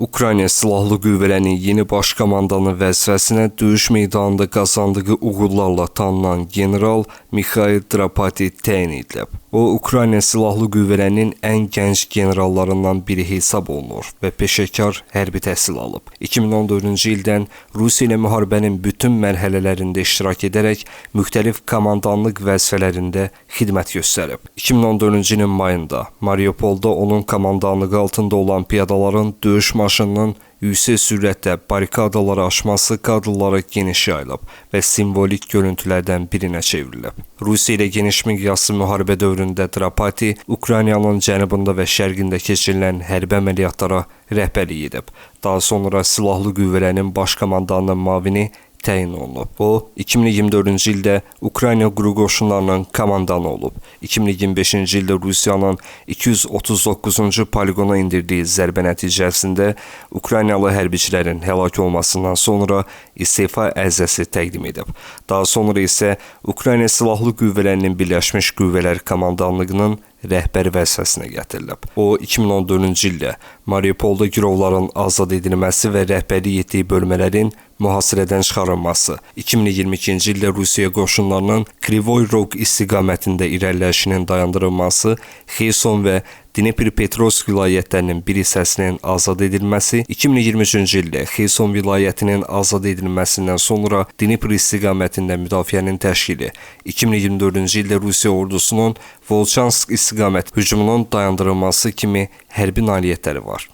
Ukrayna Silahlı Qüvvələrinin yeni baş komandanı vəzifəsinə döyüş meydanında qazandığı uğurlarla tanınan general Mikhail Drapati təyin edilib. O, Ukrayna Silahlı Qüvvələrinin ən gənc generallarından biri hesab olunur və peşəkar hərbi təhsil alıb. 2014-cü ildən Rusiya ilə müharibənin bütün mərhələlərində iştirak edərək müxtəlif komandanlıq vəzifələrində xidmət göstərib. 2014-cü ilin mayında Mariupolda onun komandanlığı altında olan piyadaların döyüş maşınının yüksək sürətlə barikadaları aşması kadrlara geniş yayılıb və simvolik görüntülərdən birinə çevrilib. Rusiya ilə geniş miqyaslı müharibə dövründə Drapati Ukraynanın cənubunda və şərqində keçirilən hərbi əməliyyatlara rəhbərlik edib. Daha sonra Silahlı Qüvvələrin baş komandanının müavini təyin olunub. O, 2024-cü ildə Ukrayna quru qoşunlarının komandanı olub. 2025-ci ildə Rusiyanın 239-cu poligona indirdiyi zərbə nəticəsində Ukraynalı hərbiçilərin həlak olmasından sonra istefa ərizəsi təqdim edib. Daha sonra isə Ukrayna Silahlı Qüvvələrinin Birləşmiş Qüvvələr Komandanlığının rəhbər vəzifəsinə gətirilib. O, 2014-cü ildə Mariupolda girovların azad edilməsi və rəhbərlik etdiyi bölmələrin mühasirədən çıxarılması, 2022-ci ildə Rusiya qoşunlarının Krivoy Rog istiqamətində irəliləyişinin dayandırılması, Xerson və Dnepropetrovsk vilayətlərinin bir hissəsinin azad edilməsi, 2023-cü ildə Xerson vilayətinin azad edilməsindən sonra Dnepr istiqamətində müdafiənin təşkili, 2024-cü ildə Rusiya ordusunun Volçansk istiqamət hücumunun dayandırılması kimi hərbi nailiyyətləri var.